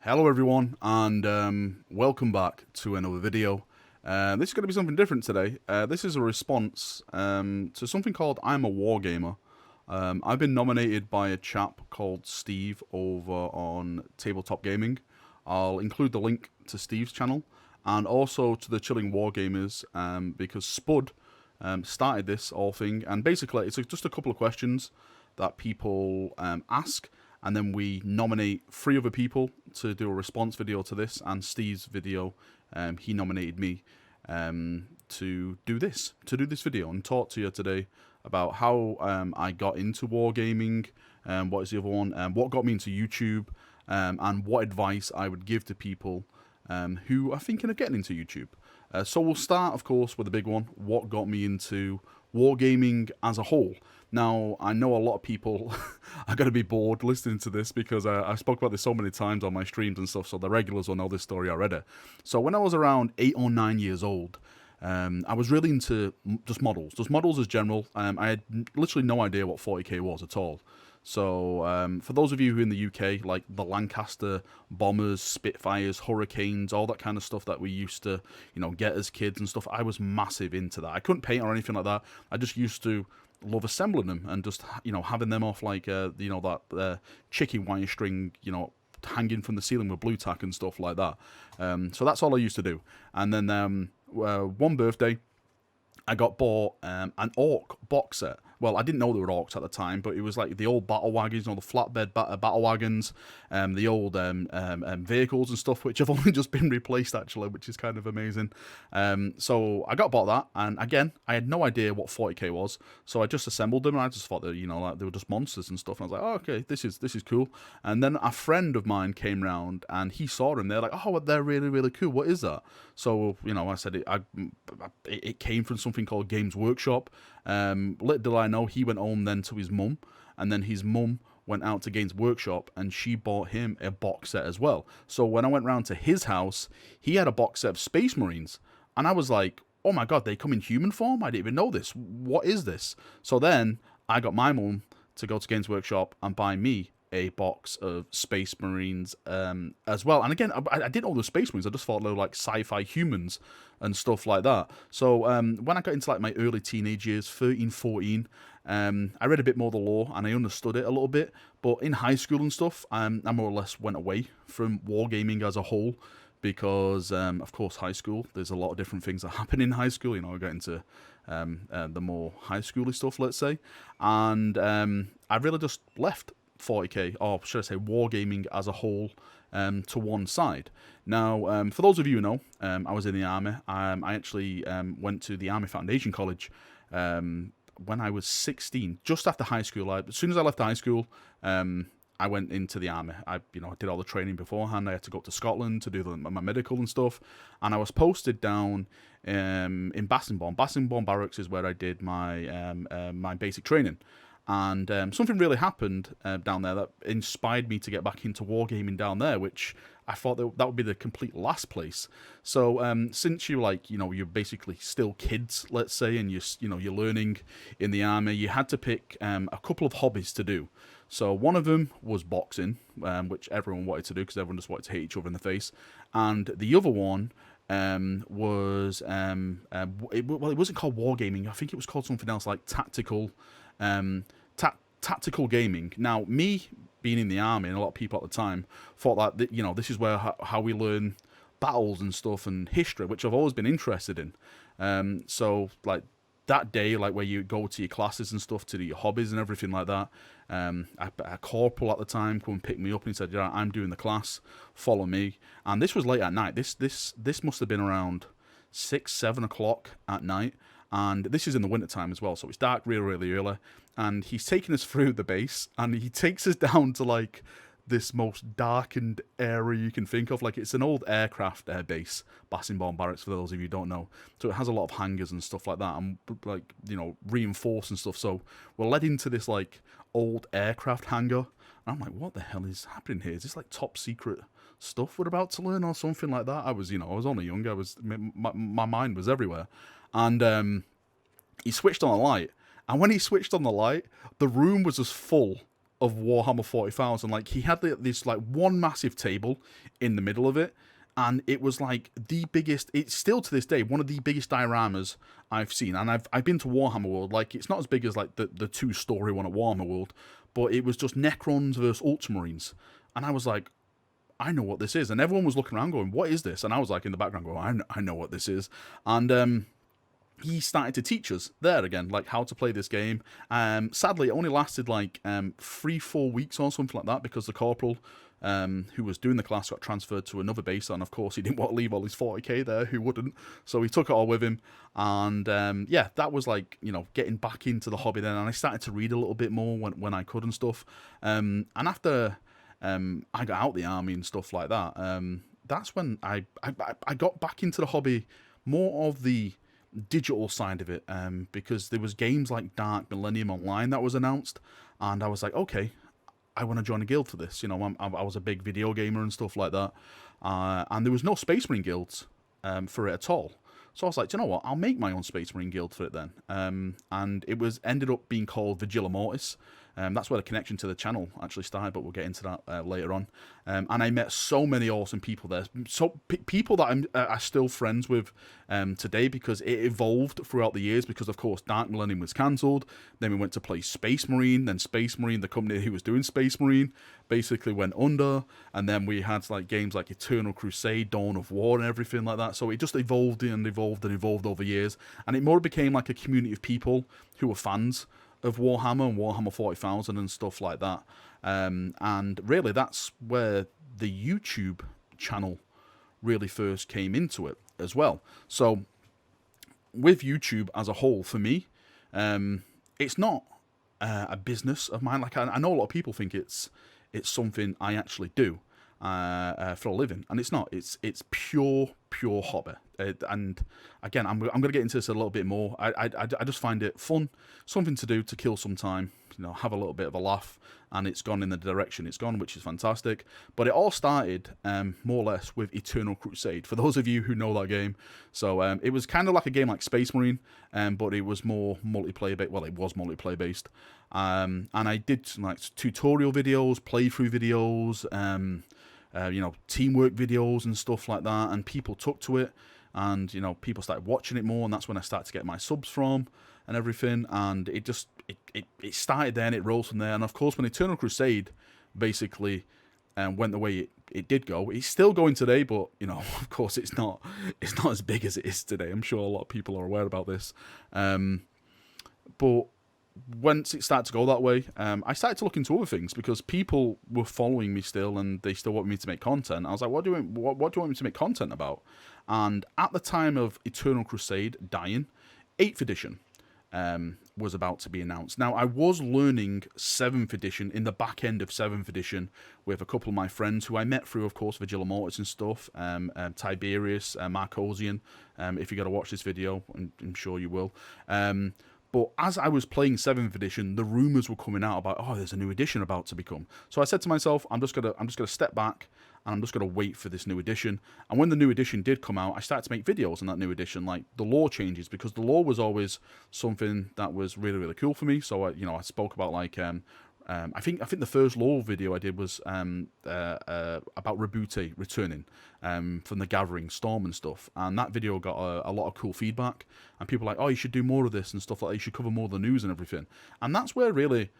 Hello everyone, and welcome back to another video. This is going to be something different today. This is a response to something called I'm a Wargamer. I've been nominated by a chap called Steve over on Tabletop Gaming. I'll include the link to Steve's channel and also to the Chilling Wargamers because Spud started this whole thing, and basically it's just a couple of questions that people ask, and then we nominate 3 other people to do a response video to this. And Steve's video, he nominated me to do this video and talk to you today about how I got into wargaming, what is the other one, what got me into YouTube, and what advice I would give to people who are thinking of getting into YouTube. So we'll start, of course, with the big one, what got me into wargaming as a whole. Now, I know a lot of people are going to be bored listening to this because I spoke about this so many times on my streams and stuff, so the regulars will know this story already. So when I was around 8 or 9 years old, I was really into just models as general. I had literally no idea what 40k was at all. So for those of you who are in the UK, like the Lancaster bombers, Spitfires, Hurricanes, all that kind of stuff that we used to, get as kids and stuff, I was massive into that. I couldn't paint or anything like that. I just used to love assembling them and just, having them off like, that chicken wire string, hanging from the ceiling with blue tack and stuff like that. So that's all I used to do. And then one birthday, I got bought an orc box set. Well, I didn't know they were orcs at the time, but it was like the old battle wagons, the flatbed battle wagons, the old vehicles and stuff, which have only just been replaced actually, which is kind of amazing. So I got bought that, and again, I had no idea what 40k was, so I just assembled them, and I just thought that like they were just monsters and stuff. And I was like, oh, okay, this is cool. And then a friend of mine came round, and he saw them. They're like, oh, they're really, really cool. What is that? So I said it came from something called Games Workshop. Little did I know, he went home then to his mum, and then his mum went out to Games Workshop, and she bought him a box set as well. So when I went round to his house, he had a box set of Space Marines, and I was like, oh my god, they come in human form? I didn't even know this. What is this? So then I got my mum to go to Games Workshop and buy me a box of Space Marines as well. And again, I didn't know the Space Marines. I just thought they were like sci-fi humans and stuff like that. So when I got into like my early teenage years, 13, 14, I read a bit more of the lore and I understood it a little bit. But in high school and stuff, I more or less went away from wargaming as a whole because, of course, high school, there's a lot of different things that happen in high school. I got into the more high schooly stuff, let's say. And I really just left 40k, or should I say wargaming as a whole, to one side. Now, for those of you who know, I was in the army. I actually went to the Army Foundation College when I was 16, just after high school. As soon as I left high school, I went into the army. I did all the training beforehand. I had to go to Scotland to do my medical and stuff, and I was posted down in Bassingbourn. Bassingbourn Barracks is where I did my my basic training. And something really happened down there that inspired me to get back into wargaming down there, which I thought that would be the complete last place. So since you're basically still kids, let's say, and you're learning in the army, you had to pick a couple of hobbies to do. So one of them was boxing, which everyone wanted to do because everyone just wanted to hit each other in the face, and the other one was it wasn't called wargaming. I think it was called something else, like tactical. Tactical gaming. Now, me being in the army, and a lot of people at the time thought that this is where how we learn battles and stuff and history, which I've always been interested in. So like that day, like where you go to your classes and stuff to do your hobbies and everything like that, a corporal at the time come and pick me up and he said, yeah, I'm doing the class, follow me. And this was late at night. This must have been around 6, 7 o'clock at night. And this is in the winter time as well, so it's dark really, really early. And he's taking us through the base, and he takes us down to like this most darkened area you can think of. Like, it's an old aircraft air base, Bassingbourn Barracks, for those of you who don't know. So it has a lot of hangars and stuff like that, and like reinforced and stuff. So we're led into this like old aircraft hangar, and I'm like, what the hell is happening here? Is this like top secret stuff we're about to learn or something like that? I was only young. My mind was everywhere. And he switched on a light. And when he switched on the light, the room was just full of Warhammer 40,000. Like, he had this like one massive table in the middle of it, and it was like the biggest. It's still to this day one of the biggest dioramas I've seen. And I've been to Warhammer World. Like, it's not as big as like the 2-story one at Warhammer World, but it was just Necrons versus Ultramarines, and I was like, I know what this is. And everyone was looking around going, what is this? And I was like in the background going, I know what this is. And he started to teach us there again, like how to play this game. Sadly, it only lasted like 3-4 weeks or something like that, because the corporal who was doing the class got transferred to another base, and of course he didn't want to leave all his 40k there, who wouldn't? So he took it all with him. And yeah, that was like, you know, getting back into the hobby then, and I started to read a little bit more when I could and stuff. And after I got out the army and stuff like that, that's when I got back into the hobby, more of the digital side of it, because there was games like Dark Millennium Online that was announced, and I was like, okay, I want to join a guild for this. You know, I was a big video gamer and stuff like that, and there was no Space Marine guilds for it at all. So I was like, do you know what? I'll make my own Space Marine guild for it then. And it ended up being called Vigila Mortis. That's where the connection to the channel actually started, but we'll get into that later on. And I met so many awesome people there. So people that I'm still friends with today, because it evolved throughout the years. Because of course Dark Millennium was cancelled. Then we went to play Space Marine. Then Space Marine, the company who was doing Space Marine, basically went under. And then we had like games like Eternal Crusade, Dawn of War, and everything like that. So it just evolved and evolved and evolved over years. And it more became like a community of people who were fans of Warhammer and Warhammer 40,000 and stuff like that. And really, that's where the YouTube channel really first came into it as well. So with YouTube as a whole, for me, it's not a business of mine. Like, I know a lot of people think it's something I actually do for a living, and it's not. It's pure hobby. And again, I'm going to get into this a little bit more. I just find it fun, something to do to kill some time, you know, have a little bit of a laugh, and it's gone in the direction it's gone, which is fantastic. But it all started more or less with Eternal Crusade, for those of you who know that game. So it was kind of like a game like Space Marine, but it was more multiplayer based. Well, it was multiplayer based, and I did like tutorial videos, playthrough videos, you know, teamwork videos and stuff like that, and people took to it, and you know, people started watching it more, and that's when I started to get my subs from and everything. And it just it started there, and it rolls from there. And of course, when Eternal Crusade basically went the way it did go, it's still going today, but you know, of course, it's not as big as it is today. I'm sure a lot of people are aware about this, but once it started to go that way, I started to look into other things, because people were following me still, and they still want me to make content. I was like, what do you want me to make content about? And at the time of Eternal Crusade dying, 8th edition was about to be announced. Now, I was learning 7th edition, in the back end of 7th edition, with a couple of my friends who I met through, of course, Vigila Mortis and stuff, Tiberius, Marcosian. If you got to watch this video, I'm sure you will. But as I was playing 7th edition, the rumours were coming out about, oh, there's a new edition about to become. So I said to myself, I'm just gonna step back, and I'm just gonna wait for this new edition. And when the new edition did come out, I started to make videos on that new edition, like the lore changes, because the lore was always something that was really cool for me. So I spoke about like I think the first lore video I did was about Rebute returning from the Gathering Storm and stuff, and that video got a lot of cool feedback, and people were like, oh, you should do more of this and stuff like that, you should cover more of the news and everything. And that's where really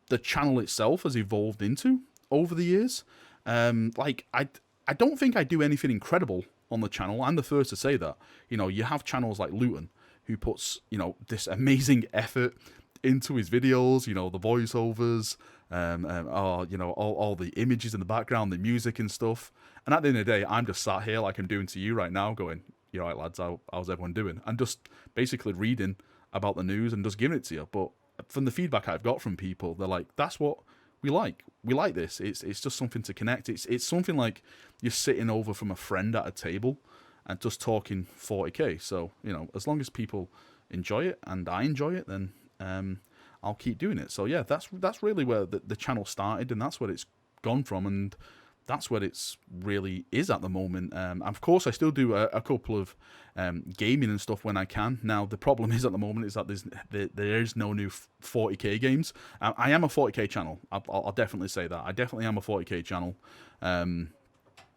the channel itself has evolved into over the years. Like, I don't think I do anything incredible on the channel. I'm the first to say that. You know, you have channels like Luetin, who puts, you know, this amazing effort into his videos, you know, the voiceovers, you know, all the images in the background, the music and stuff. And at the end of the day, I'm just sat here like I'm doing to you right now, going, you know, right, lads, how's everyone doing? And just basically reading about the news and just giving it to you. But from the feedback I've got from people, they're like, that's what we like. We like this. It's just something to connect. It's something like you're sitting over from a friend at a table and just talking 40k. So, you know, as long as people enjoy it and I enjoy it, then I'll keep doing it. So yeah, that's really where the channel started, and that's what it's gone from. And that's what it's really is at the moment. Of course, I still do a couple of gaming and stuff when I can. Now, the problem is at the moment is that there is no new 40k games. I am a 40k channel. I'll definitely say that. I definitely am a 40k channel.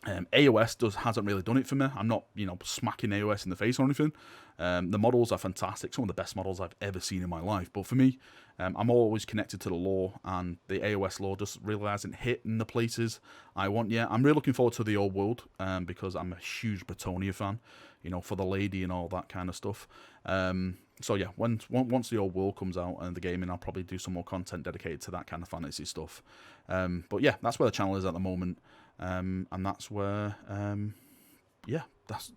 AOS hasn't really done it for me. I'm not, smacking AOS in the face or anything. The models are fantastic, some of the best models I've ever seen in my life. But for me, I'm always connected to the lore, and the AOS lore just really hasn't hit in the places I want yet. I'm really looking forward to the old world, because I'm a huge Bretonia fan, for the lady and all that kind of stuff. So yeah, once the old world comes out and the gaming, I'll probably do some more content dedicated to that kind of fantasy stuff. But yeah, that's where the channel is at the moment. And that's where, yeah, that's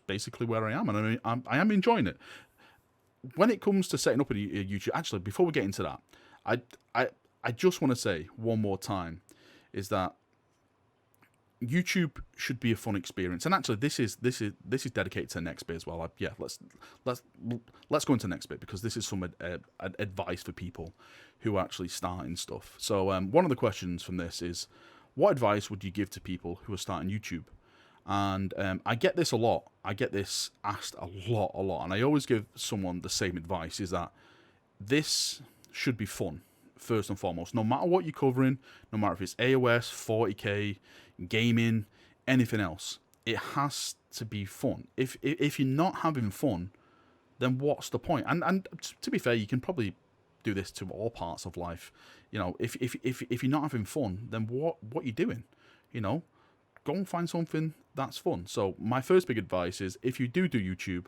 basically where I am, and I am enjoying it. When it comes to setting up a YouTube, actually, before we get into that, I just want to say one more time, is that YouTube should be a fun experience. And actually, this is dedicated to the next bit as well. Yeah, let's go into the next bit, because this is some advice for people who are actually starting stuff. So one of the questions from this is, what advice would you give to people who are starting YouTube? And I get this a lot. I get this asked a lot. And I always give someone the same advice, is that this should be fun, first and foremost. No matter what you're covering, no matter if it's AOS, 40k, gaming, anything else, it has to be fun. If you're not having fun, then what's the point? And to be fair, you can probably do this to all parts of life. If you're not having fun, then what are you doing? Go and find something that's fun. So my first big advice is, if you do YouTube,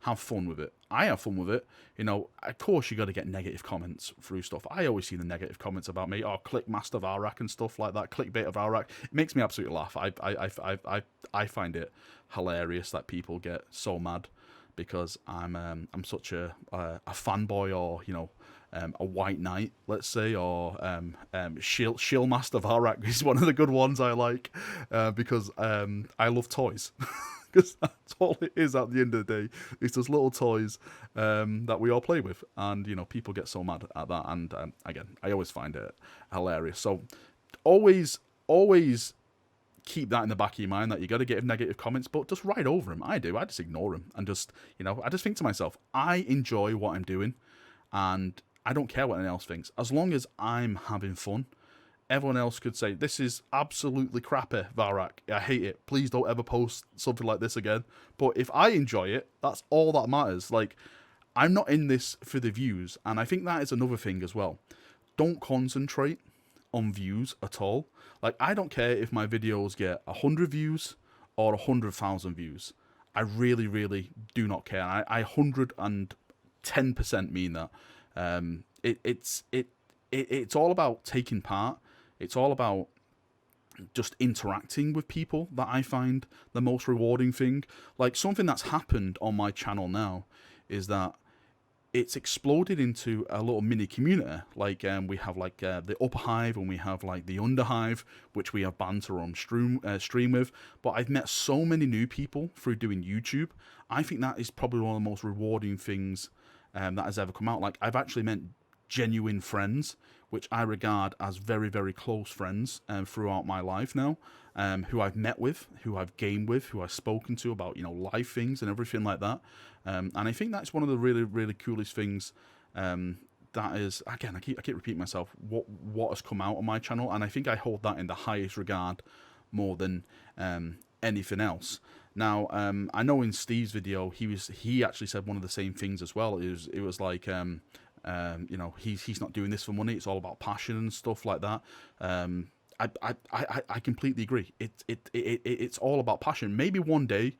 have fun with it. I have fun with it. Of course you got to get negative comments through stuff. I always see the negative comments about me. Oh, click Master Valrak and stuff like that. Clickbait of Valrak. It makes me absolutely laugh. I find it hilarious that people get so mad because I'm such a fanboy, or a white knight, let's say, or Shield Master Valrak is one of the good ones I like, because I love toys. Because that's all it is at the end of the day. It's just little toys that we all play with, and people get so mad at that. And again, I always find it hilarious. So always keep that in the back of your mind, that you got to get negative comments, but just write over them. I just ignore them, and just I just think to myself, I enjoy what I'm doing, and I don't care what anyone else thinks, as long as I'm having fun. Everyone else could say, this is absolutely crappy, Valrak. I hate it. Please don't ever post something like this again. But if I enjoy it, that's all that matters. Like, I'm not in this for the views. And I think that is another thing as well. Don't concentrate on views at all. Like, I don't care if my videos get 100 views or 100,000 views. I really, really do not care. I 110% mean that. It's all about taking part. It's all about just interacting with people that I find the most rewarding thing. Like, something that's happened on my channel now is that it's exploded into a little mini community. Like, we have like the upper hive, and we have like the under hive, which we have banter on stream with. But I've met so many new people through doing YouTube. I think that is probably one of the most rewarding things that has ever come out. Like, I've actually met genuine friends, which I regard as very, very close friends throughout my life now, who I've met with, who I've gamed with, who I've spoken to about life things and everything like that. And I think that's one of the really, really coolest things. That is, again, I keep repeating myself, what has come out on my channel, and I think I hold that in the highest regard more than anything else. Now, I know in Steve's video, he actually said one of the same things as well. It was like, he's not doing this for money. It's all about passion and stuff like that. I completely agree. It's all about passion. Maybe one day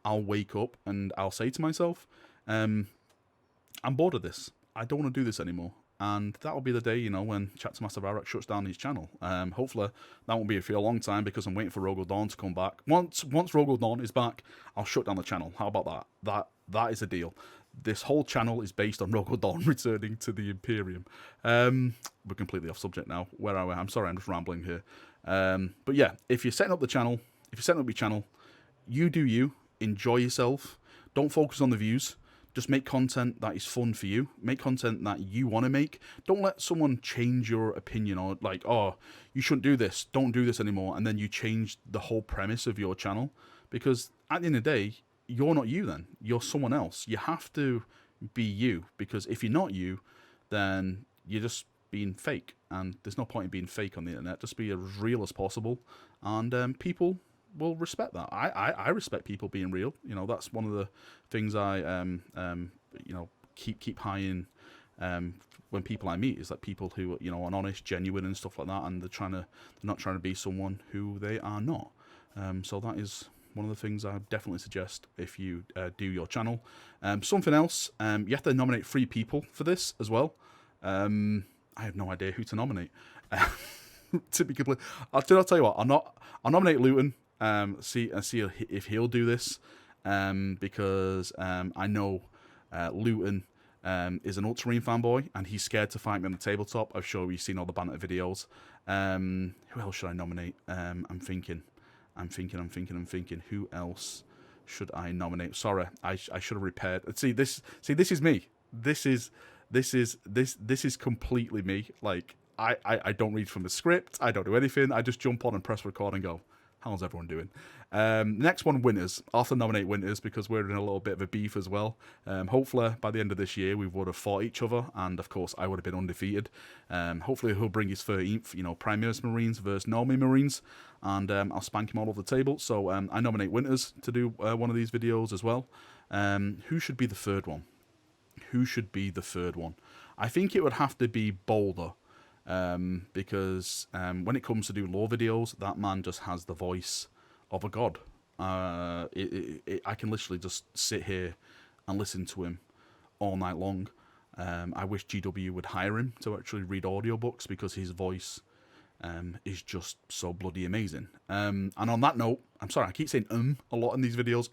I'll wake up and I'll say to myself, I'm bored of this. I don't want to do this anymore. And that'll be the day, when Chapter Master Valrak shuts down his channel. Hopefully, that won't be for a long time, because I'm waiting for Rogal Dawn to come back. Once Rogal Dawn is back, I'll shut down the channel. How about that? That is a deal. This whole channel is based on Rogal Dawn returning to the Imperium. We're completely off subject now. Where are we? I'm sorry, I'm just rambling here. But yeah, if you're setting up your channel, you do you. Enjoy yourself. Don't focus on the views. Just make content that is fun for you. Make content that you want to make. Don't let someone change your opinion, or like, oh, you shouldn't do this. Don't do this anymore. And then you change the whole premise of your channel. Because at the end of the day, you're not you then. You're someone else. You have to be you. Because if you're not you, then you're just being fake. And there's no point in being fake on the internet. Just be as real as possible. And people will respect that. I respect people being real. You know, that's one of the things I you know, keep high in when people I meet, is like people who, you know, are honest, genuine and stuff like that, and they're not trying to be someone who they are not. So that is one of the things I definitely suggest if you do your channel. Something else, you have to nominate 3 people for this as well. I have no idea who to nominate. To be complete, I'll tell you what. I'll nominate Luetin. See if he'll do this, because I know Luetin is an Ultramarine fanboy, and he's scared to fight me on the tabletop. I'm sure you've seen all the banter videos. Who else should I nominate? I'm thinking. Who else should I nominate? Sorry, I should have repaired. See, this is me. This is completely me. Like, I don't read from the script. I don't do anything. I just jump on and press record and go, how's everyone doing? Next one, Winters. I'll also nominate Winters because we're in a little bit of a beef as well. Hopefully, by the end of this year, we would have fought each other, and of course, I would have been undefeated. Hopefully, he'll bring his 13th, you know, Primaris Marines versus Normandy Marines, and I'll spank him all over the table. So I nominate Winters to do one of these videos as well. Who should be the third one? I think it would have to be Balder. Because when it comes to do lore videos, that man just has the voice of a god. I can literally just sit here and listen to him all night long. I wish GW would hire him to actually read audiobooks, because his voice is just so bloody amazing. And on that note, I'm sorry, I keep saying a lot in these videos.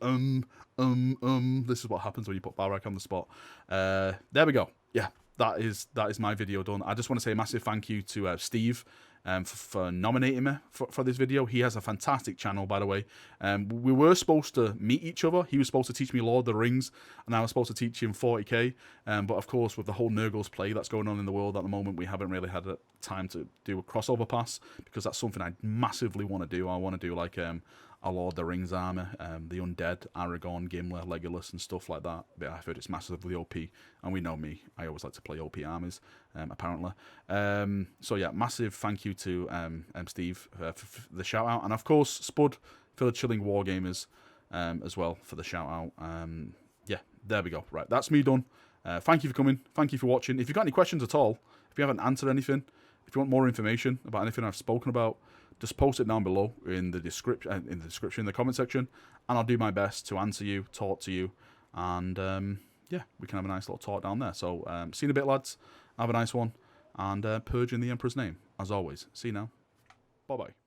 This is what happens when you put Balrak on the spot. There we go. Yeah. That is my video done. I just want to say a massive thank you to Steve for nominating me for this video. He has a fantastic channel, by the way. We were supposed to meet each other. He was supposed to teach me Lord of the Rings, and I was supposed to teach him 40k. But of course, with the whole Nurgle's play that's going on in the world at the moment, we haven't really had time to do a crossover pass, because that's something I massively want to do. I want to do like a Lord of the Rings army, the Undead, Aragorn, Gimli, Legolas, and stuff like that. But I've heard it's massively OP, and we know me. I always like to play OP armies, apparently. So yeah, massive thank you to Steve for the shout out, and of course Spud for the Chilling Wargamers as well for the shout out. Yeah, there we go. Right, that's me done. Thank you for coming. Thank you for watching. If you've got any questions at all, if you haven't answered anything, if you want more information about anything I've spoken about, just post it down below in the description, in the comment section, and I'll do my best to answer you, talk to you, and yeah, we can have a nice little talk down there. So, see you in a bit, lads. Have a nice one, and purge in the Emperor's name, as always. See you now. Bye-bye.